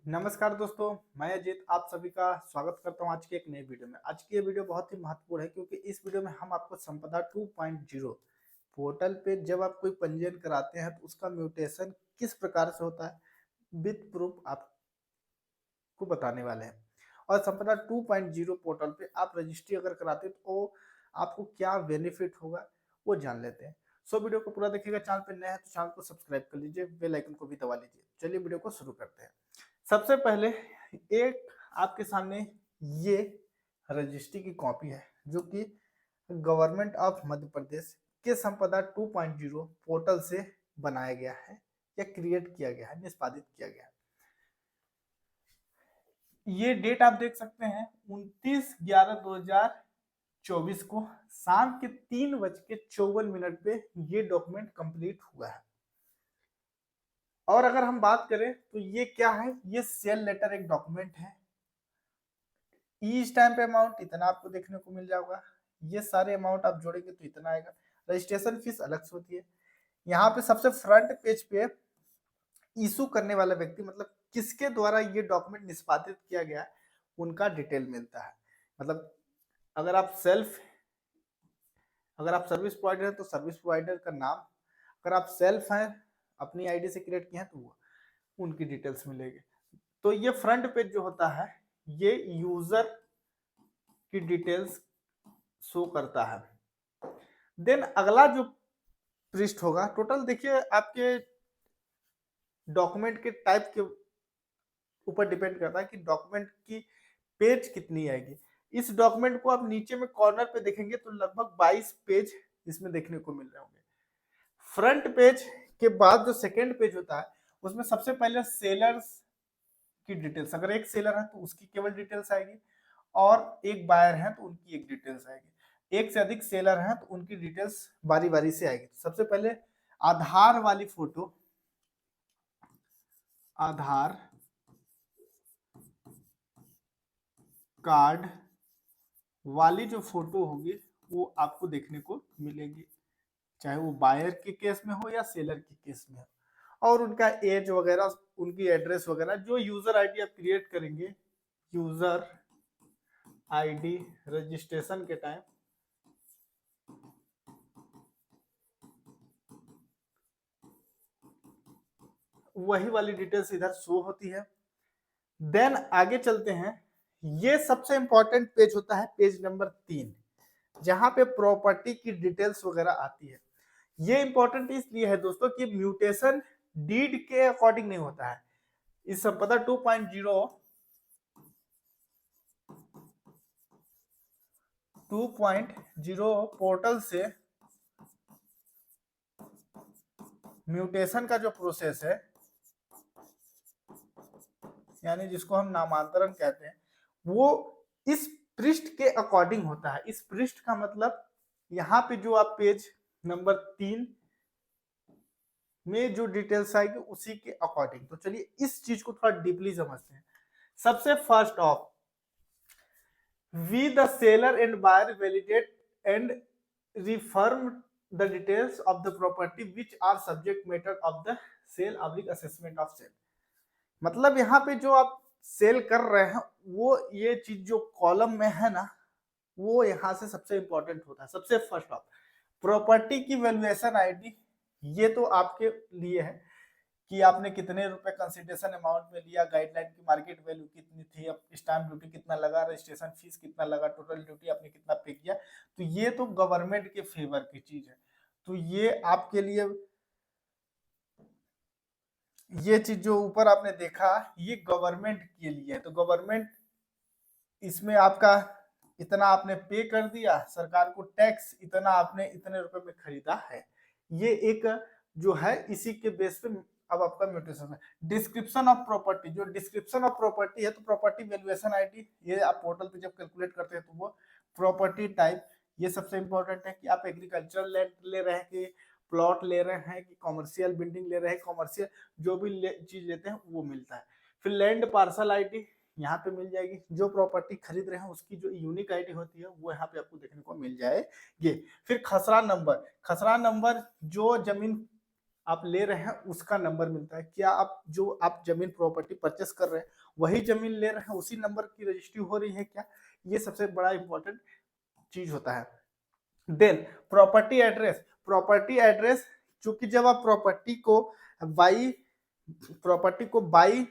नमस्कार दोस्तों, मैं अजीत आप सभी का स्वागत करता हूं आज की एक नई वीडियो में। आज की ये वीडियो बहुत ही महत्वपूर्ण है क्योंकि इस वीडियो में हम आपको संपदा 2.0 पोर्टल पे जब आप कोई पंजीयन कराते हैं तो उसका म्यूटेशन किस प्रकार से होता है विद प्रूफ आपको बताने वाले हैं। और संपदा 2.0 पोर्टल पे आप रजिस्ट्री अगर कराते हैं तो आपको क्या बेनिफिट होगा वो जान लेते हैं। सो वीडियो को पूरा देखिएगा। चैनल पे नया है तो चैनल को सब्सक्राइब कर लीजिए, बेल आइकन को भी दबा लीजिए। चलिए वीडियो को शुरू करते हैं। सबसे पहले एक आपके सामने ये रजिस्ट्री की कॉपी है जो कि गवर्नमेंट ऑफ मध्य प्रदेश के संपदा 2.0 पोर्टल से बनाया गया है या क्रिएट किया गया है, निष्पादित किया गया है। ये डेट आप देख सकते हैं 29/11/2024 को शाम के 3:54 पे ये डॉक्यूमेंट कंप्लीट हुआ है। और अगर हम बात करें तो ये क्या है, ये सेल लेटर एक डॉक्यूमेंट है। ई स्टैम्प अमाउंट इतना आपको देखने को मिल जाएगा। ये सारे अमाउंट आप जोड़ेंगे तो इतना आएगा। रजिस्ट्रेशन फीस अलग से होती है। यहाँ पे सबसे फ्रंट पेज पे इशू करने वाला व्यक्ति मतलब किसके द्वारा ये डॉक्यूमेंट निष्पादित किया गया उनका डिटेल मिलता है। मतलब अगर आप सर्विस प्रोवाइडर हैं तो सर्विस प्रोवाइडर का नाम, अगर आप सेल्फ हैं अपनी आईडी से क्रिएट किए हैं तो वो उनकी डिटेल्स मिलेगी। तो ये फ्रंट पेज जो होता है ये यूजर की डिटेल्स शो करता है। देन अगला जो पृष्ठ होगा, टोटल देखिए आपके डॉक्यूमेंट के टाइप के ऊपर डिपेंड करता है कि डॉक्यूमेंट की पेज कितनी आएगी। इस डॉक्यूमेंट को आप नीचे में कॉर्नर पे देखेंगे तो लगभग 22 पेज इसमें देखने को मिल रहे होंगे। फ्रंट पेज के बाद जो सेकेंड पेज होता है उसमें सबसे पहले सेलर्स की डिटेल्स, अगर एक सेलर है तो उसकी केवल डिटेल्स आएगी और एक बायर है तो उनकी एक डिटेल्स आएगी। एक से अधिक सेलर हैं तो उनकी डिटेल्स बारी बारी से आएगी। सबसे पहले आधार वाली फोटो, आधार कार्ड वाली जो फोटो होगी वो आपको देखने को मिलेगी, चाहे वो बायर के केस में हो या सेलर के केस में हो। और उनका एज वगैरह, उनकी एड्रेस वगैरह, जो यूजर आईडी आप क्रिएट करेंगे यूजर आईडी रजिस्ट्रेशन के टाइम, वही वाली डिटेल्स इधर शो होती है। देन आगे चलते हैं। ये सबसे इंपॉर्टेंट पेज होता है पेज नंबर 3, जहां पे प्रॉपर्टी की डिटेल्स वगैरह आती है। ये इंपॉर्टेंट इसलिए है दोस्तों कि म्यूटेशन डीड के अकॉर्डिंग नहीं होता है। इस संपदा 2.0 पोर्टल से म्यूटेशन का जो प्रोसेस है, यानी जिसको हम नामांतरण कहते हैं, वो इस पृष्ठ के अकॉर्डिंग होता है। इस पृष्ठ का मतलब यहाँ पे जो आप पेज नंबर 3 में जो डिटेल्स आएगी उसी के अकॉर्डिंग। तो चलिए इस चीज को थोड़ा डीपली समझते हैं। सबसे first off, we the seller and buyer validate and reaffirm the details of the property which are subject matter of the sale oblique assessment of sale. मतलब यहाँ पे जो आप सेल कर रहे हैं वो ये चीज जो कॉलम में है ना, वो यहाँ से सबसे इंपॉर्टेंट होता है। सबसे फर्स्ट ऑफ प्रॉपर्टी की वैल्यूएशन आईडी, ये तो आपके लिए है कि आपने कितने रुपए कंसिडरेशन अमाउंट में लिया, गाइडलाइन की मार्केट वैल्यू कितनी थी, अब स्टैम्प ड्यूटी कितना लगा, रजिस्ट्रेशन फीस कितना लगा, टोटल ड्यूटी आपने कितना पे किया। तो ये तो गवर्नमेंट के फेवर की चीज है। तो ये आपके लिए, ये चीज जो ऊपर आपने देखा ये गवर्नमेंट के लिए है। तो गवर्नमेंट इसमें आपका इतना आपने पे कर दिया, सरकार को टैक्स इतना आपने इतने रुपए में खरीदा है। ये एक जो है इसी के बेस पे अब आपका म्यूटेशन है। डिस्क्रिप्शन ऑफ प्रॉपर्टी, जो डिस्क्रिप्शन ऑफ प्रॉपर्टी है तो प्रॉपर्टी वैल्यूएशन आईडी, ये आप पोर्टल पे जब कैलकुलेट करते हैं तो वो प्रॉपर्टी टाइप, ये सबसे इंपॉर्टेंट है कि आप एग्रीकल्चरल लैंड ले रहे हैं कि प्लॉट ले रहे हैं कि कॉमर्शियल बिल्डिंग ले रहे हैं, कॉमर्शियल जो भी चीज लेते हैं वो मिलता है। फिर लैंड पार्सल आईडी यहाँ पे मिल जाएगी, जो प्रॉपर्टी खरीद रहे हैं उसकी जो यूनिक आईडी होती है वो यहाँ पे आपको देखने को मिल जाएगी। फिर खसरा नंबर, खसरा नंबर जो जमीन आप ले रहे हैं उसका नंबर मिलता है। क्या आप जो आप जमीन प्रॉपर्टी परचेस कर रहे हैं वही जमीन ले रहे हैं, उसी नंबर की रजिस्ट्री हो रही है क्या, ये सबसे बड़ा इंपॉर्टेंट चीज होता है। देन प्रॉपर्टी एड्रेस, चूंकि जब आप प्रॉपर्टी को बाई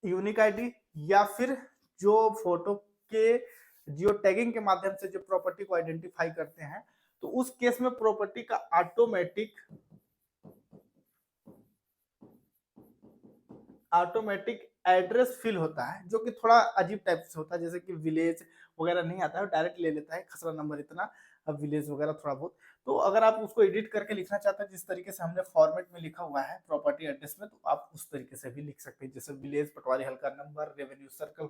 यूनिक आईडी या फिर जो फोटो के जियो टैगिंग के माध्यम से जो प्रॉपर्टी को आइडेंटिफाई करते हैं, तो उस केस में प्रॉपर्टी का ऑटोमेटिक एड्रेस फिल होता है, जो कि थोड़ा अजीब टाइप से होता है, जैसे कि विलेज वगैरह नहीं आता है, डायरेक्ट ले लेता है खसरा नंबर इतना, अब विलेज वगैरह थोड़ा बहुत। तो अगर आप उसको एडिट करके लिखना चाहते हैं जिस तरीके से हमने फॉर्मेट में लिखा हुआ है प्रॉपर्टी एड्रेस में, तो आप उस तरीके से भी लिख सकते हैं, जैसे विलेज, पटवारी हल्का नंबर, रेवेन्यू सर्कल,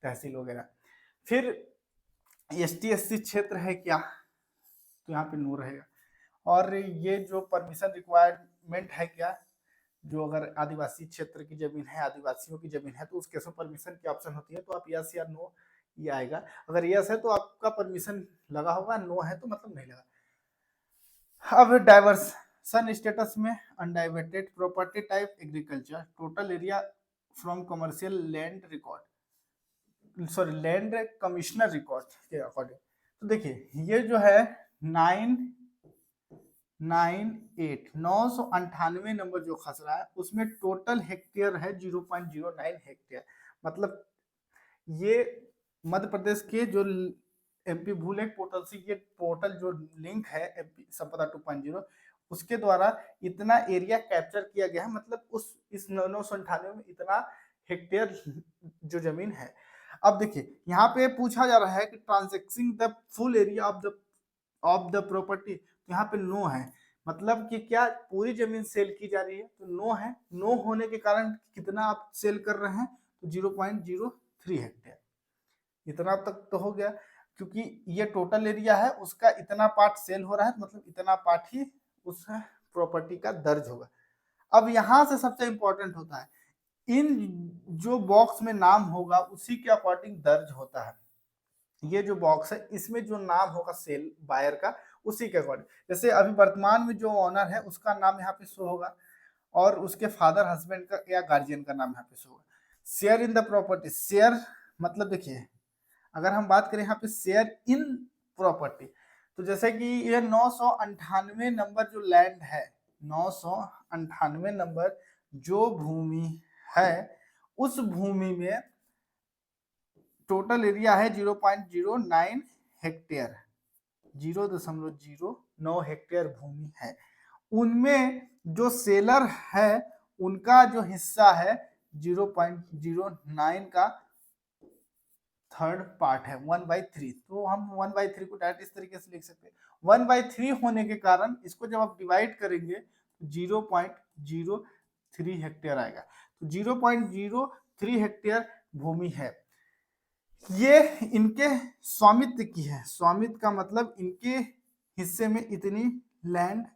तहसील वगैरह। फिर ST/SC क्षेत्र है क्या, तो यहाँ पे नो रहेगा। और ये जो परमिशन रिक्वायरमेंट है क्या, जो अगर आदिवासी क्षेत्र की जमीन है, आदिवासियों की जमीन है, तो उस केस में परमिशन की ऑप्शन होती है, तो आप यस या नो ये आएगा। अगर यस है तो आपका परमिशन लगा होगा, नो है तो मतलब नहीं लगा। अब डाइवर्सन स्टेटस में undiverted property type agriculture, total area from commercial land record, sorry land commissioner record के अकॉर्डिंग। तो देखिए ये जो है 998 नंबर जो खसरा है उसमें टोटल हेक्टेयर है 0.09 हेक्टेयर। मतलब ये मध्य प्रदेश के जो MP भूलेख पोर्टल से ये पोर्टल जो लिंक है MP संपदा 2.0 उसके द्वारा इतना एरिया कैप्चर किया गया है, मतलब उस इस 998 में इतना हेक्टेयर जो जमीन है। अब देखिए यहाँ पे पूछा जा रहा है कि transacting the full area of the property, तो यहाँ पे नो है, मतलब कि क्या पूरी जमीन सेल की जा रही है, तो नो है। नो होने के कारण कितना आप सेल कर रहे हैं, तो 0.03 हेक्टेयर, इतना तक तो हो गया, क्योंकि ये टोटल एरिया है उसका इतना पार्ट सेल हो रहा है, मतलब इतना पार्ट ही उस प्रॉपर्टी का दर्ज होगा। अब यहां से सबसे इंपॉर्टेंट होता है, इन जो बॉक्स में नाम होगा उसी के अकॉर्डिंग दर्ज होता है। ये जो बॉक्स है इसमें जो नाम होगा सेल बायर का उसी के अकॉर्डिंग, जैसे अभी वर्तमान में जो ऑनर है उसका नाम यहाँ पे शो होगा और उसके फादर हस्बैंड का या गार्जियन का नाम यहाँ पे शो होगा। Share in the property, share मतलब देखिए अगर हम बात करें यहाँ पे शेयर इन प्रॉपर्टी, तो जैसे कि ये 998 नंबर जो लैंड है, 998 नंबर जो भूमि है, उस भूमि में टोटल एरिया है 0.09 हेक्टेयर, 0.09 हेक्टेयर भूमि है। उनमें जो सेलर है उनका जो हिस्सा है 0.09 का थर्ड पार्ट है 1/3, तो हम 1/3 को डायरेक्ट इस तरीके से लिख सकते हैं। 1/3 होने के कारण इसको जब आप डिवाइड करेंगे तो 0.03 हेक्टेयर आएगा, तो 0.03 हेक्टेयर भूमि है। ये इनके स्वामित्व की है, स्वामित्व का मतलब इनके हिस्से में इतनी लैंड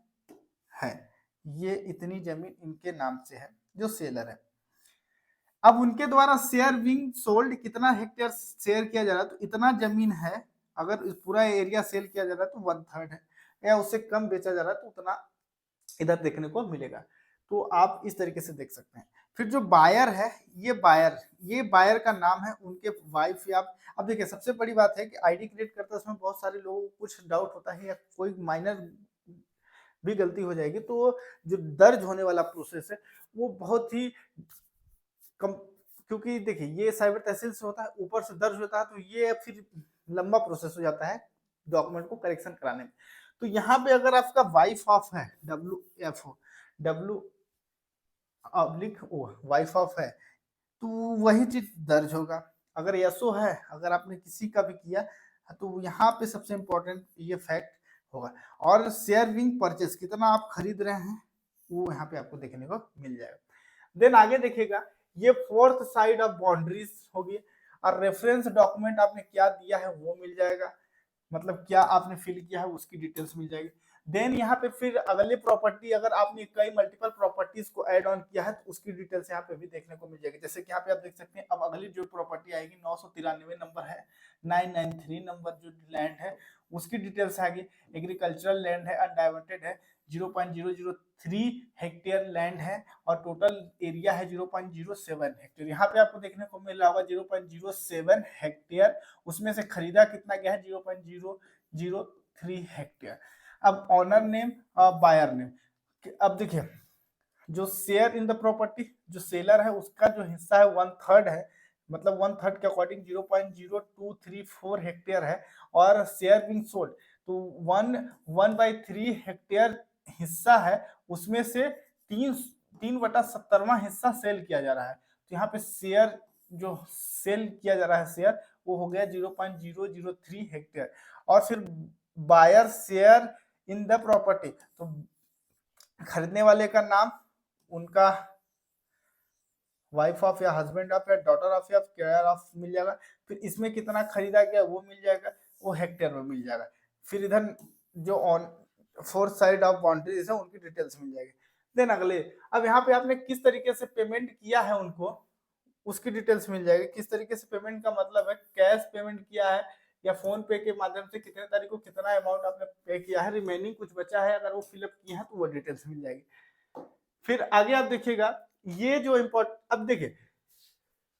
है, ये इतनी जमीन इनके नाम से है जो सेलर है। अब उनके द्वारा शेयर बिंग सोल्ड, कितना हेक्टेयर शेयर किया जा रहा है, तो इतना जमीन है, अगर पूरा एरिया सेल किया जा रहा है तो 1/3 है, या उससे कम बेचा जा रहा है तो उतना इधर देखने को मिलेगा। तो आप इस तरीके से देख सकते हैं। फिर जो बायर है, ये बायर का नाम है उनके वाइफ या, अब देखिए सबसे बड़ी बात है कि आईडी क्रिएट करते समय बहुत सारे लोगों को कुछ डाउट होता है या कोई माइनर भी गलती हो जाएगी, तो जो दर्ज होने वाला प्रोसेस है वो बहुत ही कम, क्योंकि देखिए ये साइबर तहसील से होता है, ऊपर से दर्ज होता है, तो ये फिर लंबा प्रोसेस हो जाता है डॉक्यूमेंट को करेक्शन कराने में। तो यहाँ पे अगर आपका वाइफ ऑफ है, WFO वाइफ ऑफ है, तो वही चीज दर्ज होगा। अगर यसो है, अगर आपने किसी का भी किया तो यहाँ पे सबसे इंपॉर्टेंट ये फैक्ट होगा। और शेयर बिंग परचेस, कितना आप खरीद रहे हैं वो यहाँ पे आपको देखने को मिल जाएगा। देन आगे देखिएगा, ये फोर्थ साइड ऑफ बाउंड्रीज होगी, और रेफरेंस डॉक्यूमेंट आपने क्या दिया है वो मिल जाएगा, मतलब क्या आपने फिल किया है उसकी डिटेल्स मिल जाएगी। देन यहाँ पे फिर अगले प्रॉपर्टी, अगर आपने कई मल्टीपल प्रॉपर्टीज को ऐड ऑन किया है तो उसकी डिटेल्स यहाँ पे भी देखने को मिल जाएगी। जैसे कि यहाँ पे आप देख सकते हैं, अब अगली जो प्रॉपर्टी आएगी 993 नंबर है, 993 नंबर जो लैंड है उसकी डिटेल्स आएगी। एग्रीकल्चरल लैंड है, अनडाइवर्टेड है, 0.003 हेक्टेयर लैंड है और टोटल एरिया है 0.07 हेक्टेयर। यहाँ पे आपको देखने को मिल रहा होगा 0.07 हेक्टेयर, उसमें से खरीदा कितना गया है 0.003 हेक्टेयर। अब ऑनर नेम और बायर नेम, अब देखिए जो शेयर इन द प्रॉपर्टी, जो सेलर है उसका जो हिस्सा है 1/3 है, मतलब 1/3 के अकॉर्डिंग 0.0234 हेक्टेयर है, और शेयर बिंग सोल्ड तो 1/3 हेक्टेयर हिस्सा है, उसमें से 3/70वां हिस्सा सेल किया जा रहा है। तो यहाँ पे शेयर जो सेल किया जा रहा है शेयर वो हो गया 0.003 हेक्टेयर। और फिर buyer share in the property, तो खरीदने वाले का नाम, उनका वाइफ ऑफ या हस्बैंड ऑफ या डॉटर ऑफ या केयर ऑफ मिल जाएगा। फिर इसमें कितना खरीदा गया वो मिल जाएगा, वो हेक्टेयर में मिल जाएगा। फिर इधर जो on fourth side of boundaries है उनकी डिटेल्स मिल जाएगी। देन अगले, अब यहाँ पे आपने किस तरीके से पेमेंट किया है उनको, उसकी डिटेल्स मिल जाएगी। किस तरीके से पेमेंट का मतलब है कैश पेमेंट किया है या फोन पे के माध्यम से कितने तारीख को कितना अमाउंट आपने पे किया है, रिमेनिंग कुछ बचा है अगर वो फिलअप किए हैं तो वो डिटेल्स मिल जाएगी। फिर आगे आप देखिएगा ये जो अब देखिए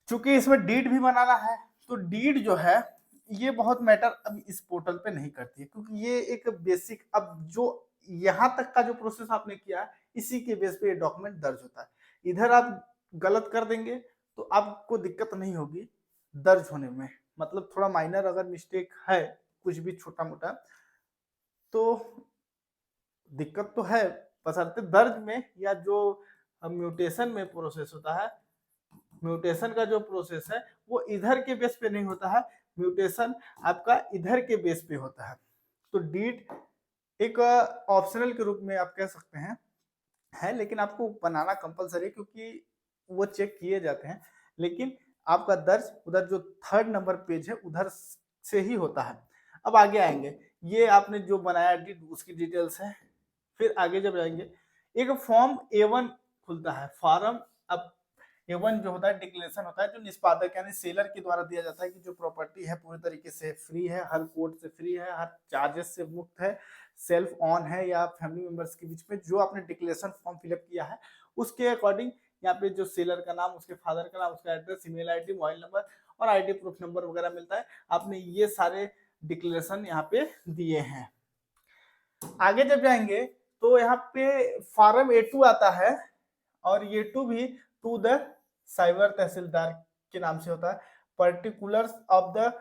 चूंकि इसमें डीड भी बनाना है, तो डीड जो है ये बहुत मैटर अब इस पोर्टल पे नहीं करती है, क्योंकि ये एक बेसिक, अब जो यहाँ तक का जो प्रोसेस आपने किया है इसी के बेस पे ये डॉक्यूमेंट दर्ज होता है। इधर आप गलत कर देंगे तो आपको दिक्कत नहीं होगी दर्ज होने में, मतलब थोड़ा माइनर अगर मिस्टेक है कुछ भी छोटा मोटा तो दिक्कत तो है, बशर्ते दर्ज में या जो म्यूटेशन में प्रोसेस होता है, म्यूटेशन का जो प्रोसेस है वो इधर के बेस पे नहीं होता है, म्यूटेशन आपका इधर के बेस पे होता है। तो डीड एक ऑप्शनल के रूप में आप कह सकते हैं है, लेकिन आपको बनाना कंपलसरी, क्योंकि वो चेक किए जाते हैं। लेकिन आपका दर्ज उधर जो 3rd नंबर पेज है उधर से ही होता है। अब आगे आएंगे, ये आपने जो बनाया डीड उसकी डिटेल्स है। फिर आगे जब जाएंगे एक फॉर्म A1 खुलता है, फॉर्म अब A1 जो होता है डिक्लेरेशन होता है जो निष्पादक यानी सेलर के द्वारा दिया जाता है कि जो प्रॉपर्टी है पूरी तरीके से फ्री है, हर कोड से फ्री है, हर चार्जेस से मुक्त है, सेल्फ ऑन है या फैमिली मेंबर्स के बीच में जो आपने डिक्लेरेशन फॉर्म फिलअप किया है उसके अकॉर्डिंग यहाँ पे जो सेलर का नाम, उसके फादर का नाम, उसका address, email ID, mobile number और आईडी प्रूफ नंबर वगैरह मिलता है। आपने ये सारे डिक्लेरेशन यहाँ पे दिए हैं। आगे जब जाएंगे तो यहाँ पे फॉर्म A2 आता है और ये टू भी टू द साइबर तहसीलदार के नाम से होता है। पर्टिकुलर्स ऑफ द,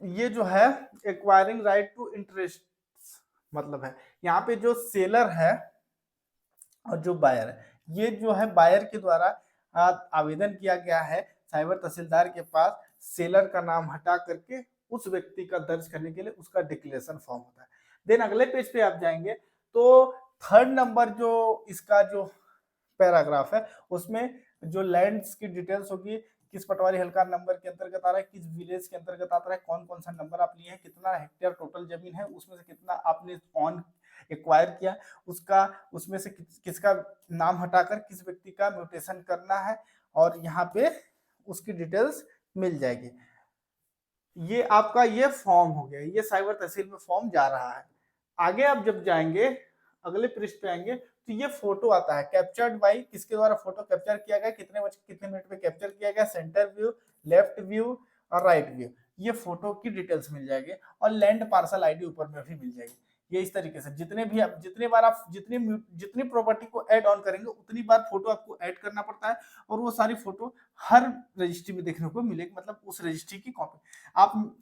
ये जो है एक्वायरिंग राइट टू इंटरेस्ट मतलब है, यहाँ पे जो सेलर है और जो बायर है, ये जो है बायर के द्वारा आवेदन किया गया है साइबर तहसीलदार के पास, सेलर का नाम हटा करके उस व्यक्ति का दर्ज करने के लिए उसका डिक्लेरेशन फॉर्म होता है। देन अगले पेज पे आप जाएंगे तो 3rd नंबर जो इसका जो पैराग्राफ है उसमें जो लैंड्स की डिटेल्स होगी, किस पटवारी हल्का नंबर के अंतर्गत आ रहा है, किस विलेज के अंतर्गत आता है, कौन कौन सा नंबर आप लिए हैं, कितना हेक्टेयर टोटल जमीन है, उसमें से कितना आपने ऑन एक्वायर किया, उसका उसमें से किसका नाम हटाकर किस व्यक्ति का म्यूटेशन करना है, और यहाँ पे उसकी डिटेल्स मिल जाएगी। ये आपका ये फॉर्म हो गया, ये साइबर तहसील में फॉर्म जा रहा है। आगे आप जब जाएंगे अगले पृष्ठ पे आएंगे तो ये फोटो आता है, कैप्चर्ड बाई, किसके द्वारा फोटो कैप्चर किया गया, कितने बजे कितने मिनट में कैप्चर किया गया, सेंटर व्यू, लेफ्ट व्यू और राइट व्यू, ये फोटो की डिटेल्स मिल जाएगी। और लैंड पार्सल आईडी ऊपर में भी मिल जाएगी। ये इस तरीके से जितने भी आप जितने बार आप जितनी प्रॉपर्टी को ऐड ऑन करेंगे उतनी बार फोटो आपको ऐड करना पड़ता है, और वो सारी फोटो हर रजिस्ट्री में देखने को मिलेगी, मतलब उस रजिस्ट्री की कॉपी आप,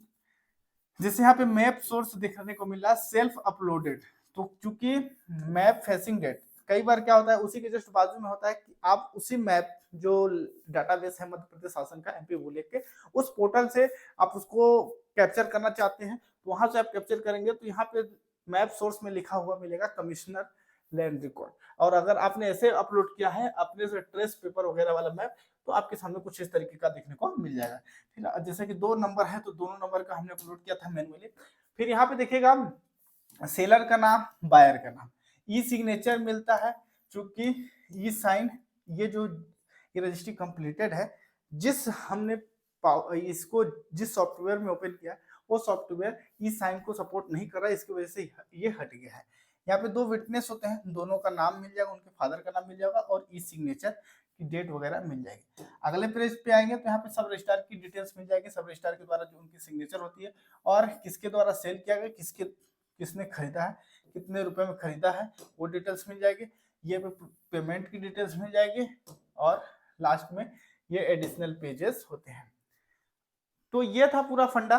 जैसे यहाँ पे मैप सोर्स देखने को मिल रहा है सेल्फ अपलोडेड, तो चूंकि मैप फेसिंग डेट, कई बार क्या होता है उसी के जस्ट बाजू में होता है कि आप उसी मैप जो डाटाबेस है मध्य प्रदेश शासन का MP वो लेके उस पोर्टल से आप उसको कैप्चर करना चाहते हैं तो वहां से आप कैप्चर करेंगे तो यहाँ पे मैप सोर्स में लिखा हुआ मिलेगा कमिश्नर लैंड रिकॉर्ड, और अगर आपने ऐसे अपलोड किया है अपने से ट्रेस पेपर वगैरह वाला मैप तो आपके सामने कुछ इस तरीके का देखने को मिल जाएगा। फिर जैसे कि 2 नंबर है तो दोनों नंबर का हमने अपलोड किया था मैनुअली। फिर यहाँ पे देखिएगा सेलर का नाम, बायर का नाम, ई सिग्नेचर मिलता है, चूंकि ई साइन, ये जो ये रजिस्ट्री कंप्लीटेड है, जिस हमने इसको जिस सॉफ्टवेयर में ओपन किया वो सॉफ्टवेयर ई साइन को सपोर्ट नहीं कर रहा है, इसकी वजह से ये हट गया है। यहाँ पे 2 विटनेस होते हैं, दोनों का नाम मिल जाएगा, उनके फादर का नाम मिल जाएगा और ई सिग्नेचर की डेट वगैरह मिल जाएगी। अगले पेज पे आएंगे तो यहाँ पे सब रजिस्ट्रार की डिटेल्स मिल जाएगी, सब रजिस्ट्रार के द्वारा जो उनकी सिग्नेचर होती है और किसके द्वारा सेल किया गया, किसने खरीदा है, कितने रुपए में खरीदा है, वो डिटेल्स मिल जाएगी। ये पेमेंट की डिटेल्स मिल जाएगी और लास्ट में ये एडिशनल पेजेस होते हैं। तो ये था पूरा फंडा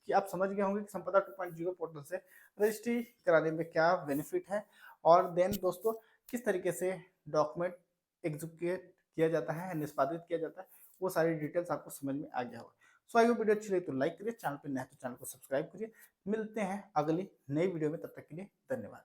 कि आप समझ गए होंगे कि संपदा 2.0 पोर्टल से रजिस्ट्री कराने में क्या बेनिफिट है और देन दोस्तों किस तरीके से डॉक्यूमेंट एग्जीक्यूट किया जाता है, निष्पादित किया जाता है, वो सारी डिटेल्स आपको समझ में आ गया होगा। सो आई होप वीडियो अच्छी लगी तो लाइक करिए, चैनल पर नए तो चैनल को सब्सक्राइब करिए। मिलते हैं अगली नई वीडियो में, तब तक के लिए धन्यवाद।